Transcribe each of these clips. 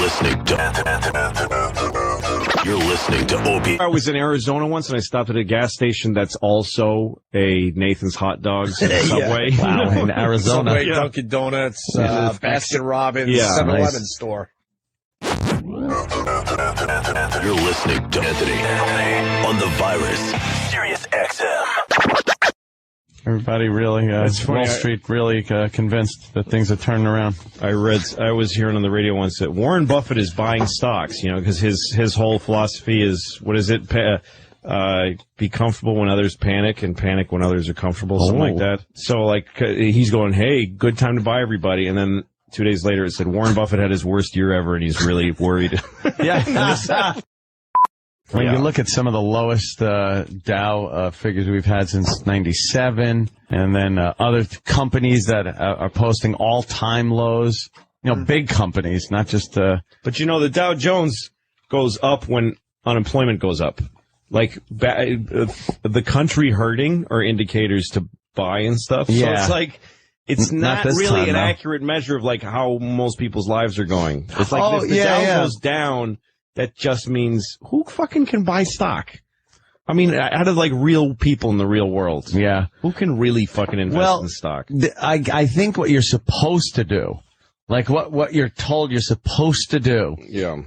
listening to Opie. I was in Arizona once, and I stopped at a gas station that's also a Nathan's Hot Dogs and Subway. Wow, in Arizona. Subway, Dunkin' Donuts, Baskin Robbins, 7-Eleven store. You're listening to Anthony on the Virus, Sirius XM. Everybody really, Wall Street really convinced that things are turning around. I was hearing on the radio once that Warren Buffett is buying stocks, because his whole philosophy is, what is it? Be comfortable when others panic and panic when others are comfortable, something like that. So, he's going, hey, good time to buy everybody. And then 2 days later it said Warren Buffett had his worst year ever and he's really worried. Yeah. When you look at some of the lowest Dow figures we've had since '97, and then other companies that are posting all-time lows, big companies, not just... But the Dow Jones goes up when unemployment goes up. The country hurting are indicators to buy and stuff. Yeah. So it's not really time, an though. Accurate measure of how most people's lives are going. It's the Dow goes down. That just means who fucking can buy stock? I mean, out of real people in the real world. Yeah. Who can really fucking invest in stock? I think what you're supposed to do, what you're told you're supposed to do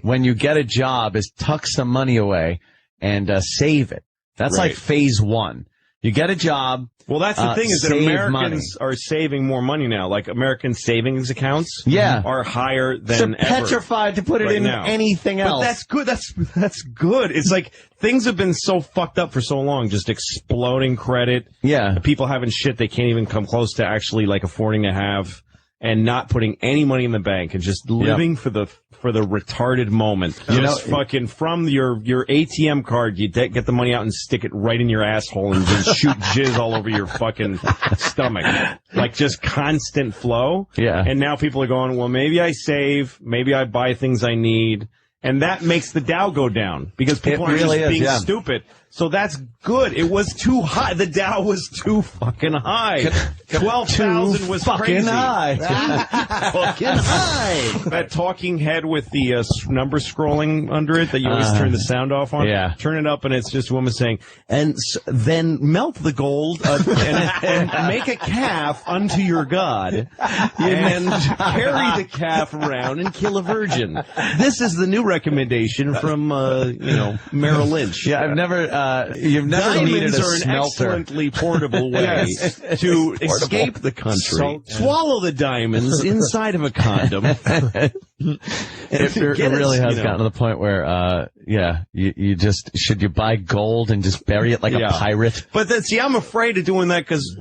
when you get a job is tuck some money away and save it. That's like phase one. You get a job. Well, that's the thing is that Americans are saving more money now. American savings accounts are higher than ever. Petrified to put it in anything else. But that's good. That's good. It's things have been so fucked up for so long, just exploding credit. Yeah. People having shit they can't even come close to actually affording to have, and not putting any money in the bank and just living for the retarded moment. Fucking from your ATM card, you get the money out and stick it right in your asshole and just shoot jizz all over your fucking stomach. Just constant flow. Yeah. And now people are going, well, maybe I save, maybe I buy things I need. And that makes the Dow go down because people are really just being is, stupid. So that's good. It was too high. The Dow was too fucking high. 12,000 was fucking crazy. high. Fucking high. That talking head with the number scrolling under it that you always turn the sound off on. Yeah. Turn it up and it's just a woman saying, and then melt the gold and make a calf unto your God and carry the calf around and kill a virgin. This is the new recommendation from, Merrill Lynch. Yeah, you've never Diamonds needed a are an smelter. excellently portable way to escape the country. Swallow the diamonds inside of a condom. It really has gotten to the point where, you just, should you buy gold and just bury it like a pirate? But I'm afraid of doing that because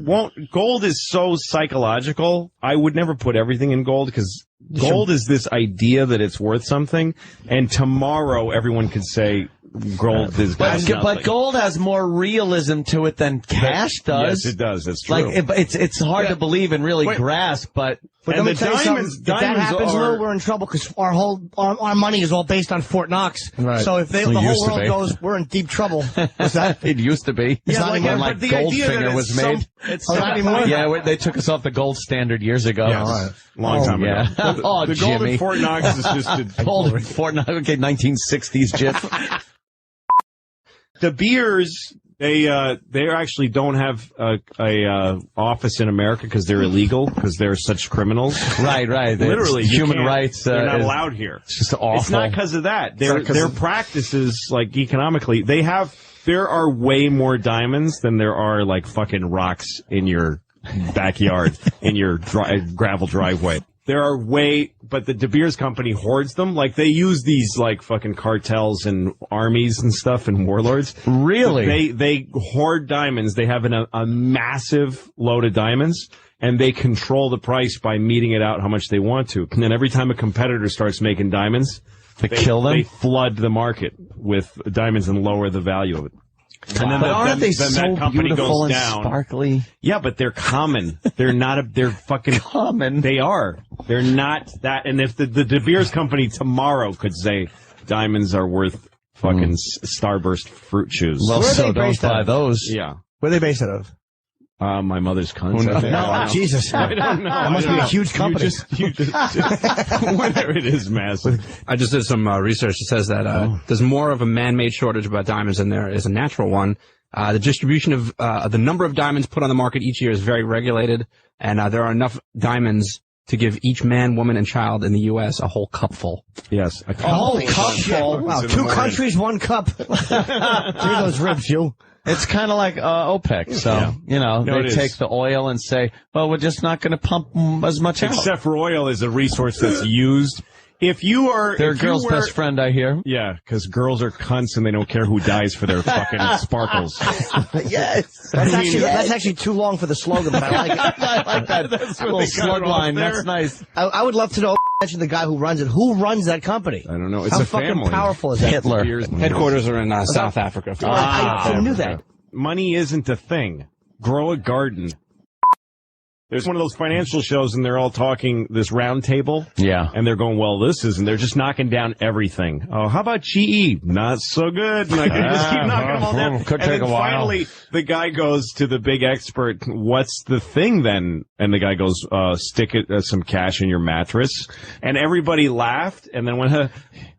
gold is so psychological. I would never put everything in gold because gold is this idea that it's worth something, and tomorrow everyone could say gold is nothing. But gold has more realism to it than cash does. Yes, it does. That's true. It's hard to believe and really grasp, but let me tell you something. If that happens, we're in trouble because our money is all based on Fort Knox. Right. So if the whole world goes, we're in deep trouble. What's that? It used to be. It's not anymore. When Goldfinger was made. It's not anymore. Yeah, they took us off the gold standard years ago. Yes. Long time ago. The gold in Fort Knox is just gold in Fort Knox. Okay, 1960s, Jip. The beers, they actually don't have a office in America because they're illegal, because they're such criminals. Right. Literally, human rights. They're not allowed here. It's just awful. It's not because of that. Their practices, economically, there are way more diamonds than there are fucking rocks in your backyard, in your gravel driveway. There are but the De Beers company hoards them. They use these fucking cartels and armies and stuff and warlords. Really? They hoard diamonds. They have a massive load of diamonds, and they control the price by meeting it out how much they want to. And then every time a competitor starts making diamonds, they kill them. They flood the market with diamonds and lower the value of it. And then aren't they then so that company beautiful goes and down. sparkly? Yeah, but they're common. They're fucking common. They are. They're not that. And if the De Beers company tomorrow could say diamonds are worth fucking Starburst fruit chews. Well, so don't buy those. Yeah. Where are they based out of? My mother's concept. No, Jesus. I don't know. That must be a huge company. You just whether it is massive. I just did some research that says that there's more of a man-made shortage about diamonds than there is a natural one. The distribution of the number of diamonds put on the market each year is very regulated, and there are enough diamonds to give each man, woman, and child in the U.S. a whole cupful. Yes. A whole cupful? Wow, 2 countries, 1 cup. Here those ribs, you. It's kind of like OPEC. So, they take the oil and say, well, we're just not going to pump as much out. Except for oil is a resource that's used. If you are... They're a girl's best friend, I hear. Yeah, because girls are cunts and they don't care who dies for their fucking sparkles. Yes. That's actually too long for the slogan, but I like it. I like that. That's little slug line. That's nice. I would love to know, mention the guy who runs it. Who runs that company? I don't know. It's How a fucking family. Powerful is that? Hitler. Headquarters are in South Africa. I knew that. Money isn't a thing. Grow a garden. There's one of those financial shows, and they're all talking this round table. Yeah. And they're going, well, this isn't. They're just knocking down everything. Oh, how about GE? Not so good. And I can just keep knocking them all down. Could and take then a while. finally, the guy goes to the big expert, what's the thing then? And the guy goes, stick some cash in your mattress. And everybody laughed, and then went,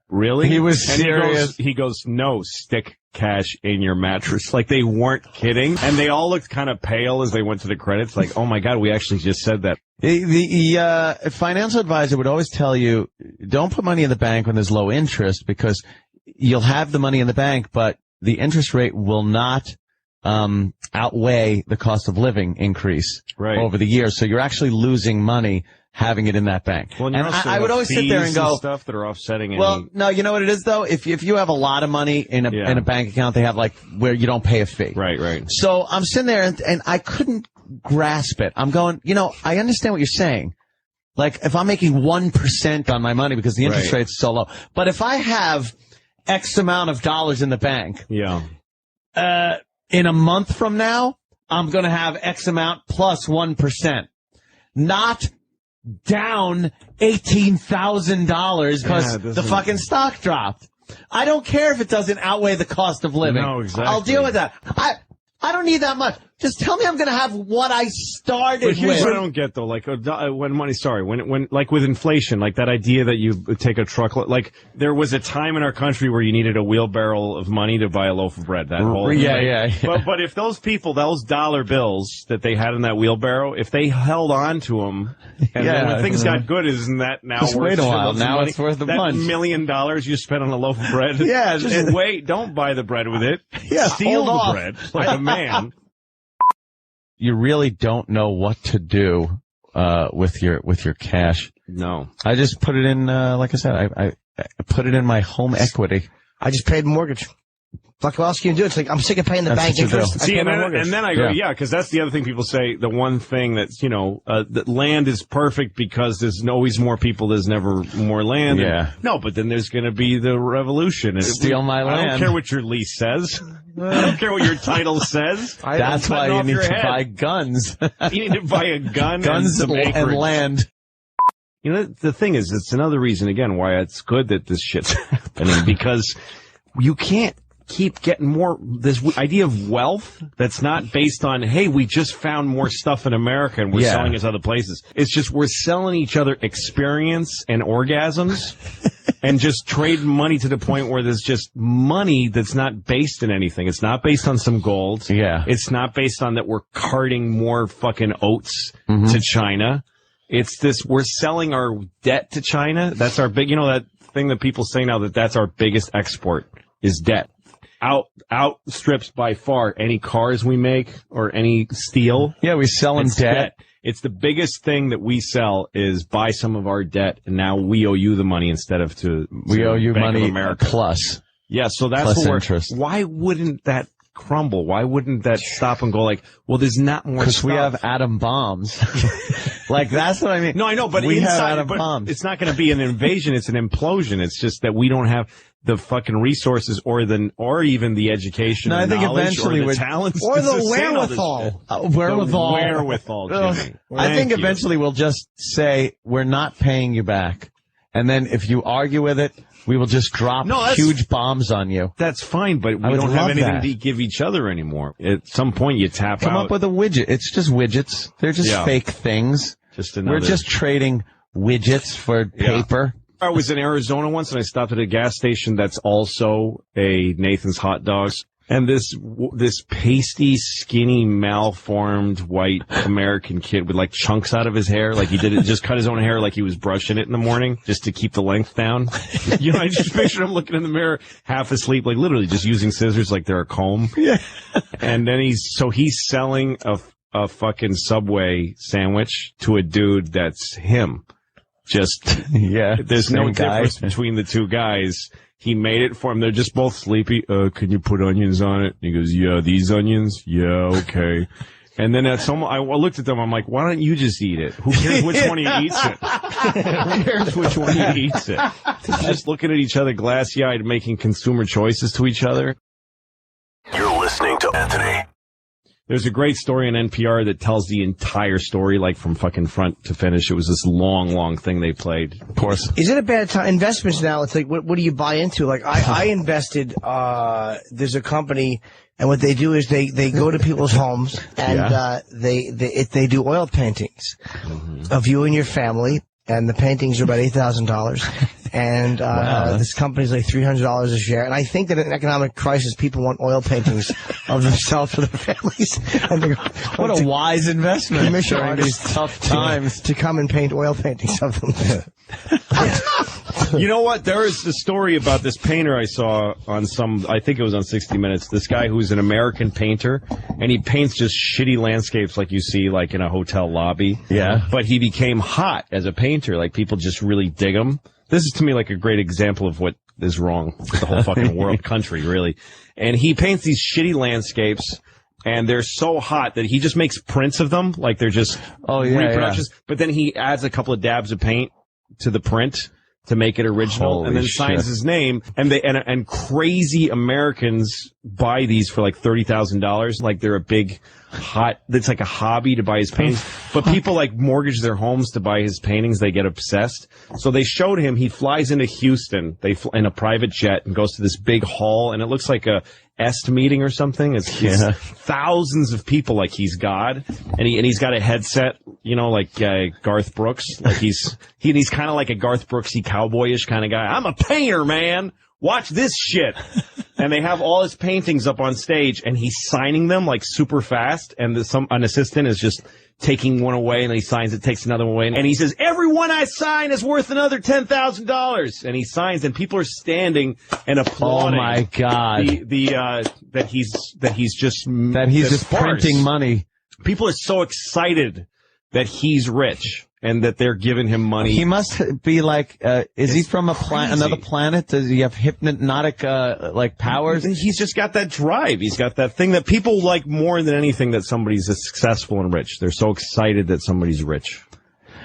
really? He was and serious. He goes, no, stick cash in your mattress. Like, they weren't kidding. And they all looked kind of pale as they went to the credits. Like, oh my God, we actually just said that. The financial advisor would always tell you, don't put money in the bank when there's low interest, because you'll have the money in the bank, but the interest rate will not outweigh the cost of living increase over the years. So you're actually losing money having it in that bank. Well, and I would always sit there and go, stuff that are offsetting. Well, no, you know what it is though? If you have a lot of money in a bank account, they have like where you don't pay a fee. Right. So I'm sitting there and I couldn't grasp it. I'm going, I understand what you're saying. Like if I'm making 1% on my money because the interest rate's so low, but if I have X amount of dollars in the bank, in a month from now, I'm going to have X amount plus 1%, not down $18,000 because the fucking stock dropped. I don't care if it doesn't outweigh the cost of living. No, exactly. I'll deal with that. I don't need that much. Just tell me I'm going to have what I started but here's with. what I don't get though, like when like with inflation, like that idea that you take a truckload, like there was a time in our country where you needed a wheelbarrow of money to buy a loaf of bread. That whole yeah. But if those people, those dollar bills that they had in that wheelbarrow, if they held on to them, and then when things got good, isn't that now just worth wait a while? Now money? It's worth a that bunch. $1 million you spent on a loaf of bread. Just wait. Don't buy the bread with it. hold Steal the off. bread like a man. You really don't know what to do with your cash. No. I just put it in, like I said, I put it in my home equity. I just paid mortgage. Fuck, what else can you do? It's like, I'm sick of paying the bank interest. See, and then I go, because that's the other thing people say. The one thing that's, that land is perfect because there's always more people, there's never more land. Yeah. No, but then the's going to be the revolution. Steal my land. I don't care what your lease says. I don't care what your title says. That's why you need to buy guns. You need to buy a gun guns and land. The thing is, it's another reason, again, why it's good that this shit's happening, because you can't keep getting more, this idea of wealth that's not based on, hey, we just found more stuff in America and we're selling it to other places. It's just we're selling each other experience and orgasms and just trading money to the point where there's just money that's not based in anything. It's not based on some gold. Yeah. It's not based on that we're carting more fucking oats to China. It's this, we're selling our debt to China. That's our big, that thing that people say now that's our biggest export is debt. Outstrips by far any cars we make or any steel. Yeah, we sell in debt. It's the biggest thing that we sell is buy some of our debt, and now we owe you the money instead of we owe you Bank money of America. plus. Yeah, so that's plus what interest. Why wouldn't that crumble? Why wouldn't that stop and go like, well, there's not more stuff? Because we have atom bombs. Like, that's what I mean. No, I know, but we inside, have atom bombs. It's not going to be an invasion. It's an implosion. It's just that we don't have the fucking resources or even the education. No, or I think eventually or the talents or to the sustain all this wherewithal. shit. Wherewithal, Jimmy. I think Thank you. eventually we'll just say, we're not paying you back. and then if you argue with it, we will just drop huge bombs on you. That's fine, but we don't have anything to give each other anymore. At some point, you tap out. Come up with a widget. It's just widgets. They're just fake things. We're just trading widgets for paper. I was in Arizona once, and I stopped at a gas station that's also a Nathan's Hot Dogs. And this pasty, skinny, malformed white American kid with like chunks out of his hair, like he just cut his own hair like he was brushing it in the morning just to keep the length down. You know, I just pictured him looking in the mirror, half asleep, like literally just using scissors like they're a comb. Yeah. And then he's selling a fucking Subway sandwich to a dude that's him. There's no difference between the two guys. He made it for him. They're just both sleepy. Can you put onions on it? And he goes, yeah, these onions? Yeah, okay. And then I looked at them. I'm like, why don't you just eat it? Who cares which one he eats it? Who cares which one he eats it? Just looking at each other glassy-eyed, making consumer choices to each other. You're listening to Anthony. There's a great story on NPR that tells the entire story, like from fucking front to finish. It was this long thing they played. Of course. Is it a bad time? Investments now, it's like, what do you buy into? Like, I invested, there's a company, and what they do is they go to people's homes, and they do oil paintings of you and your family, and the paintings are about $8,000. And this company's like $300 a share. And I think that in an economic crisis, people want oil paintings of themselves for their families. And they go, what a wise investment during these tough times to come and paint oil paintings of them. You know what? There is the story about this painter I saw on I think it was on 60 Minutes. This guy who's an American painter, and he paints just shitty landscapes like you see like in a hotel lobby. Yeah. But he became hot as a painter. Like people just really dig him. This is to me like a great example of what is wrong with the whole fucking world, country, really. And he paints these shitty landscapes, and they're so hot that he just makes prints of them, like they're just reproductions. Yeah. But then he adds a couple of dabs of paint to the print to make it original, and then signs his name. And and crazy Americans buy these for like $30,000, like they're a big it's like a hobby to buy his paintings. But people like mortgage their homes to buy his paintings. They get obsessed. So they showed him. He flies into Houston. In a private jet and goes to this big hall, and it looks like a EST meeting or something. It's thousands of people, like he's God, and he's got a headset, you know, like Garth Brooks. Like he's kind of like a Garth Brooksy cowboyish kind of guy. I'm a painter, man. Watch this shit. And they have all his paintings up on stage, and he's signing them like super fast. And an assistant is just taking one away, and he signs it, takes another one away, and he says, "Every one I sign is worth another $10,000." And he signs, and people are standing and applauding. Oh my God! That he's just printing money. People are so excited that he's rich and that they're giving him money. He must be like, is he from another planet? Does he have hypnotic, like powers? He's just got that drive. He's got that thing that people like more than anything, that somebody's successful and rich. They're so excited that somebody's rich.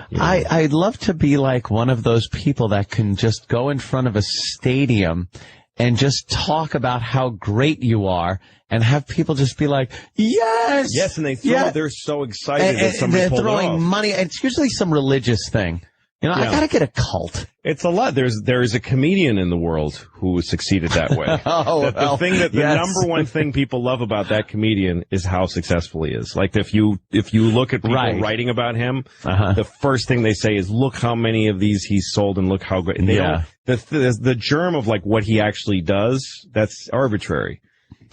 You know? I'd love to be like one of those people that can just go in front of a stadium and just talk about how great you are, and have people just be like, yes, and they're so excited that somebody pulled it off. They're throwing money. It's usually some religious thing. You know, I gotta get a cult. It's a lot. There is a comedian in the world who succeeded that way. The number one thing people love about that comedian is how successful he is. Like if you look at people writing about him, the first thing they say is, look how many of these he's sold, and look how great. And the germ of like what he actually does, that's arbitrary.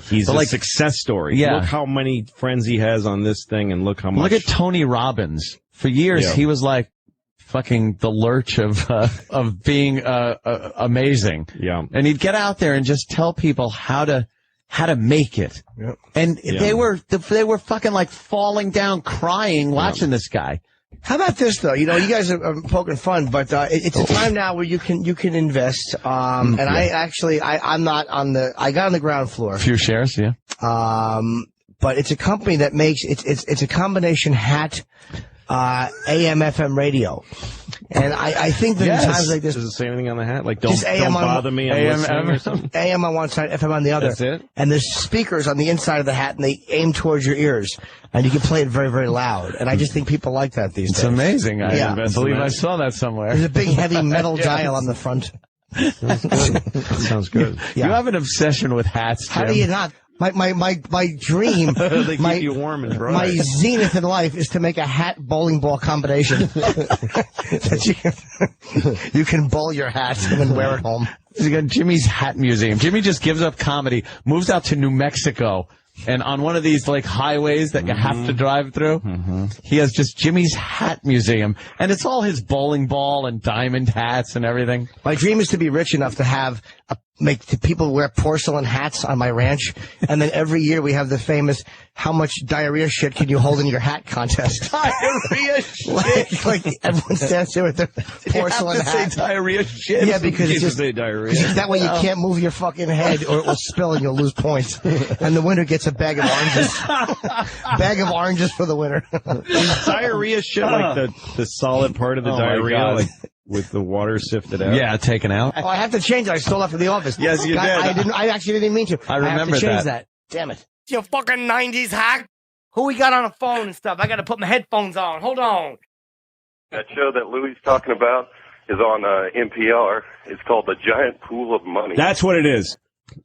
He's a success story. Yeah. Look how many friends he has on this thing, and look how much. Look at Tony Robbins. For years, he was like fucking the lurch of being amazing. Yeah. And he'd get out there and just tell people how to make it. Yep. And they were fucking like falling down crying watching this guy. How about this though? You know, you guys are poking fun, but it's a time now where you can invest. And I'm not on I got on the ground floor. A few shares, yeah. But it's a company that makes it's a combination hat AM, FM radio. And I think that in times like this... Does it say anything on the hat? Like, don't AM bother me, I'm listening or something? AM on one side, FM on the other. That's it? And there's speakers on the inside of the hat, and they aim towards your ears. And you can play it very, very loud. And I just think people like that these days. It's amazing. I believe that. I saw that somewhere. There's a big, heavy metal dial on the front. That sounds good. Yeah. You have an obsession with hats, Jim. How do you not? My dream, They keep you warm and dry. my zenith in life is to make a hat bowling ball combination. That you can bowl your hat and then wear it home. You got Jimmy's Hat Museum. Jimmy just gives up comedy, moves out to New Mexico, and on one of these like highways that you have to drive through, he has just Jimmy's Hat Museum, and it's all his bowling ball and diamond hats and everything. My dream is to be rich enough to have make the people wear porcelain hats on my ranch, and then every year we have the famous "How much diarrhea shit can you hold in your hat?" contest. Diarrhea shit. like everyone stands there with their porcelain you have to hat. say diarrhea shit. Yeah, because it's just say diarrhea. that way you can't move your fucking head or it will spill and you'll lose points. And the winner gets a bag of oranges. Bag of oranges for the winner. Is diarrhea shit like the solid part of the diarrhea, like with the water sifted out? Yeah, taken out. Oh, I have to change it. I stole that from the office. Yes, you did. I actually didn't mean to. I remember have to change that. Damn it. You fucking 90s hack. Who we got on the phone and stuff? I got to put my headphones on. Hold on. That show that Louie's talking about is on NPR. It's called The Giant Pool of Money. That's what it is.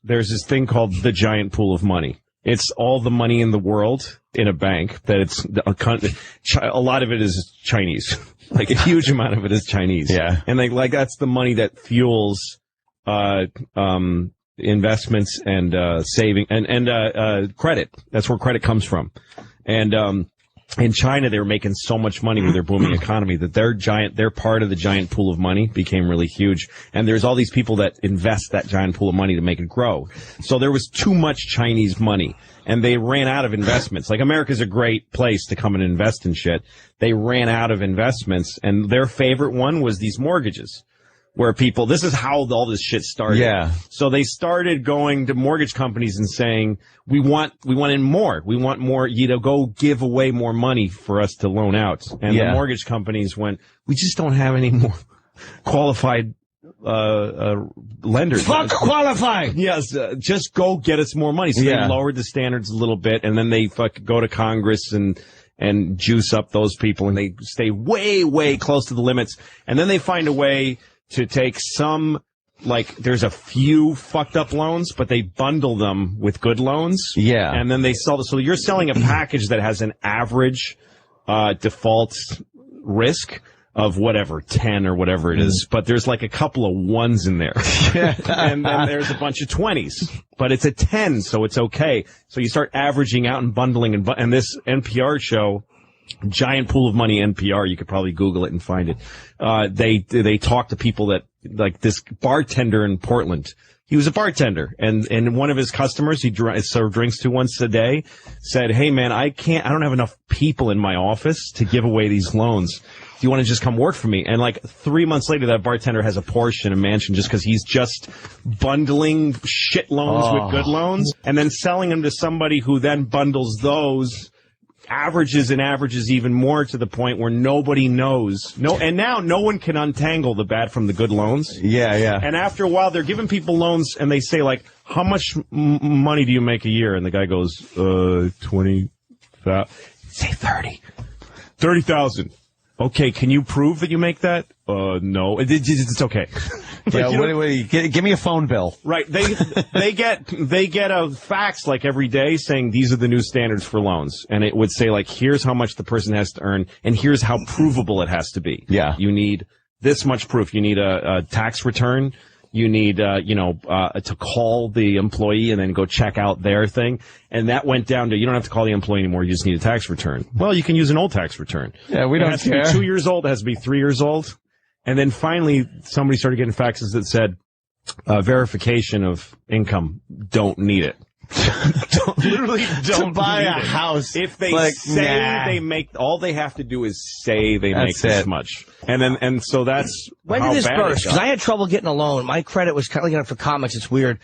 There's this thing called the giant pool of money. It's all the money in the world in a bank that a lot of it is Chinese. Like a huge amount of it is Chinese. Yeah. And like that's the money that fuels, investments and, saving and credit. That's where credit comes from. And, in China, they were making so much money with their booming economy that their part of the giant pool of money became really huge. And there's all these people that invest that giant pool of money to make it grow. So there was too much Chinese money and they ran out of investments. Like America's a great place to come and invest in shit. They ran out of investments and their favorite one was these mortgages. Where people, this is how all this shit started. Yeah. So they started going to mortgage companies and saying, we want in more. We want more, go give away more money for us to loan out. And the mortgage companies went, we just don't have any more qualified, lenders. Fuck qualified! Yes, just go get us more money. So they lowered the standards a little bit and then they go to Congress and juice up those people and they stay way, way close to the limits. And then they find a way to take some, like, there's a few fucked up loans, but they bundle them with good loans. Yeah. And then they sell them. So you're selling a package that has an average, default risk of whatever, 10 or whatever it is. But there's like a couple of ones in there. And then there's a bunch of 20s. But it's a 10, so it's okay. So you start averaging out and bundling and this NPR show, Giant Pool of Money NPR, you could probably Google it and find it. They talk to people that, like this bartender in Portland. He was a bartender and one of his customers he served drinks to once a day said, hey man, I don't have enough people in my office to give away these loans. Do you want to just come work for me? And like 3 months later, that bartender has a Porsche and a mansion just because he's just bundling shit loans with good loans and then selling them to somebody who then bundles those averages even more to the point where nobody knows. And now no one can untangle the bad from the good loans. Yeah, yeah. And after a while, they're giving people loans and they say like, how much money do you make a year? And the guy goes, 20, say 30. 30,000. Okay, can you prove that you make that? No. It's okay. Yeah, give me a phone bill. Right. They get a fax like every day saying these are the new standards for loans. And it would say like, here's how much the person has to earn and here's how provable it has to be. Yeah. You need this much proof. You need a tax return. You need, to call the employee and then go check out their thing. And that went down to, you don't have to call the employee anymore. You just need a tax return. Well, you can use an old tax return. Yeah, we don't care. It has to be 2 years old. It has to be 3 years old. And then finally, somebody started getting faxes that said, verification of income, don't need it. Don't buy a it. house. If they say they make, all they have to do is say they make this much. And so that's when how did this bad burst? Because I had trouble getting a loan. My credit was kind of looking up for comics. It's weird.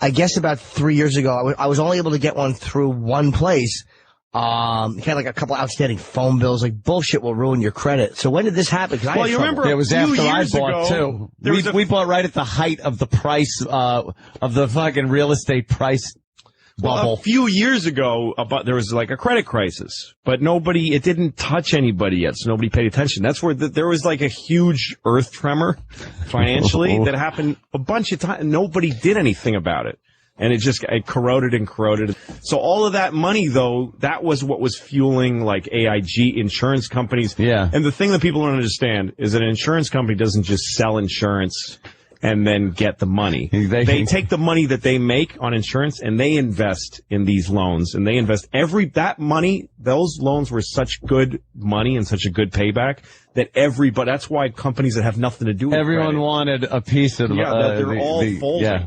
I guess about 3 years ago, I was only able to get one through one place. You had like a couple outstanding phone bills. Like bullshit will ruin your credit. So when did this happen? Well, you remember it was after I bought ago, too. We bought right at the height of the price of the fucking real estate price bubble. Well, a few years ago, there was like a credit crisis, but it didn't touch anybody yet, so nobody paid attention. That's where there was like a huge earth tremor financially that happened a bunch of times. Nobody did anything about it. And it corroded and corroded. So all of that money, though, that was what was fueling like AIG insurance companies. Yeah. And the thing that people don't understand is that an insurance company doesn't just sell insurance and then get the money. They take the money that they make on insurance and they invest in these loans, and they invest that money. Those loans were such good money and such a good payback that that's why companies that have nothing to do with everyone credit, wanted a piece of they're all folding. Yeah.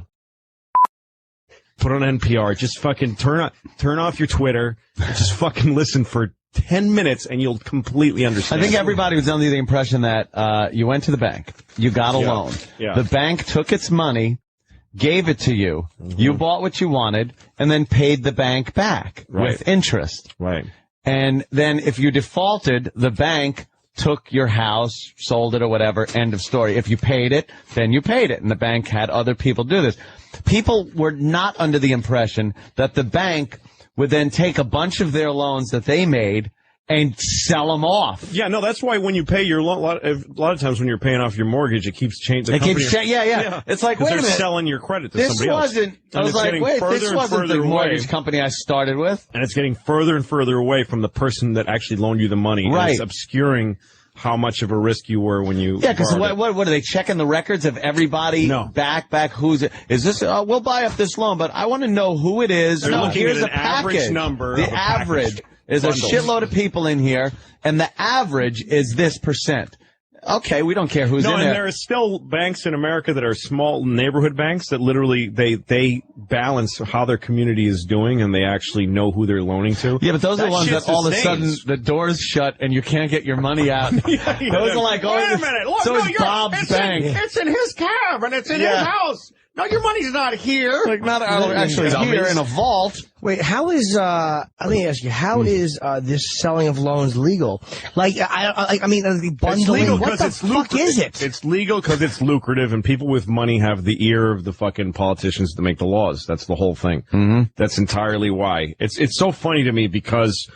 Put on NPR. Just fucking turn off your Twitter. Just fucking listen for 10 minutes and you'll completely understand. I think everybody was under the impression that you went to the bank, you got a loan. Yeah. The bank took its money, gave it to you, you bought what you wanted, and then paid the bank back with interest. Right. And then if you defaulted, the bank took your house, sold it or whatever, end of story. If you paid it, then you paid it, and the bank had other people do this. People were not under the impression that the bank would then take a bunch of their loans that they made and sell them off. Yeah, no, that's why when you pay your loan, a lot of times when you're paying off your mortgage, it keeps changing. Yeah. It's like, wait a minute. They're selling your credit to somebody else. I was like, wait, this wasn't the mortgage company I started with. And it's getting further and further away from the person that actually loaned you the money. Right. And it's obscuring how much of a risk you were when you because what are they checking the records of everybody? No. Back who's it? Is this we'll buy up this loan, but I want to know who it is. They're looking here's at an a package. average number. The average is a shitload of people in here, and the average is this percent. Okay, we don't care who's in there. No, and there are still banks in America that are small neighborhood banks that literally they balance how their community is doing, and they actually know who they're loaning to. Yeah, but those are the ones that all of a sudden the doors shut and you can't get your money out. Those are like, wait a minute, look, so is Bob's bank. It's in his cab and it's in his house. No, your money's not here. Like not actually here in a vault. Wait, how is let me ask you, how is this selling of loans legal? Like I mean bundling, what the fuck is it? It's legal because it's lucrative, and people with money have the ear of the fucking politicians to make the laws. That's the whole thing. Mm-hmm. That's entirely why. It's so funny to me because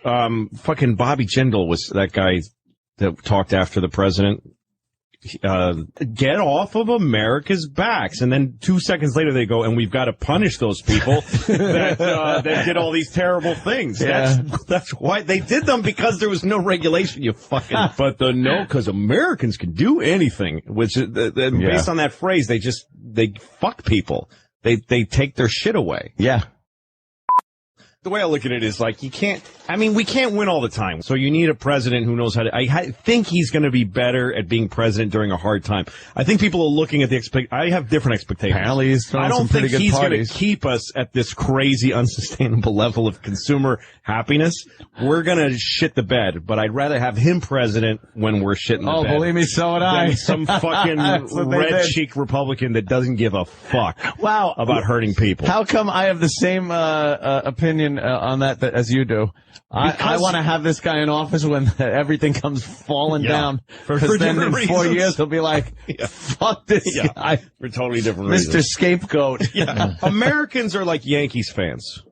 fucking Bobby Jindal was that guy that talked after the president. Get off of America's backs, and then 2 seconds later they go, and we've got to punish those people that did all these terrible things. Yeah. That's why they did them, because there was no regulation. You fucking. But because Americans can do anything, which based on that phrase, they fuck people. They take their shit away. Yeah. The way I look at it is like we can't win all the time. So you need a president who knows how to, I think he's going to be better at being president during a hard time. I think people are looking at I have different expectations. Apparently he's throwing some pretty good parties. I don't think he's going to keep us at this crazy, unsustainable level of consumer happiness. We're going to shit the bed, but I'd rather have him president when we're shitting the bed. Oh, believe me, so would I. Than some fucking red-cheeked Republican that doesn't give a fuck about hurting people. How come I have the same opinion on that as you do? I want to have this guy in office when everything comes falling down. Because then in 4 years he'll be like, fuck this guy. For totally different reasons. Mr. Scapegoat. Americans are like Yankees fans.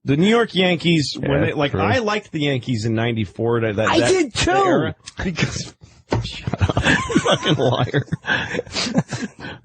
The New York Yankees, I liked the Yankees in '94. I did too. Era, because shut up, fucking liar.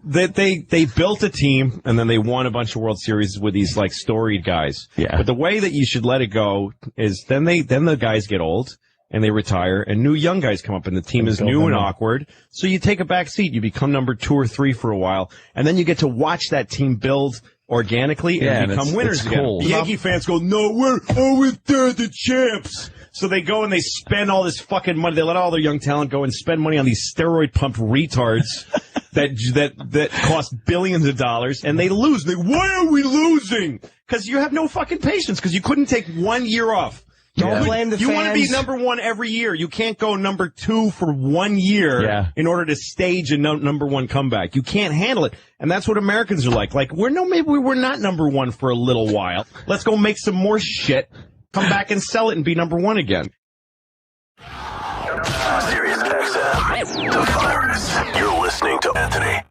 That they built a team and then they won a bunch of World Series with these like storied guys. Yeah. But the way that you should let it go is then the guys get old and they retire and new young guys come up and the team is new and awkward. So you take a back seat. You become number 2 or 3 for a while and then you get to watch that team build organically and become winners again. Cool. The Yankee fans go, no, they're the champs. So they go and they spend all this fucking money. They let all their young talent go and spend money on these steroid pumped retards that cost billions of dollars, and they lose. Why are we losing? Because you have no fucking patience. Because you couldn't take 1 year off. Don't blame the fans. You want to be number 1 every year. You can't go number 2 for 1 year in order to stage a number 1 comeback. You can't handle it. And that's what Americans are like. Like, maybe we're not number 1 for a little while. Let's go make some more shit. come back and sell it and be number one again. Sirius XM, the virus. You're listening to Anthony.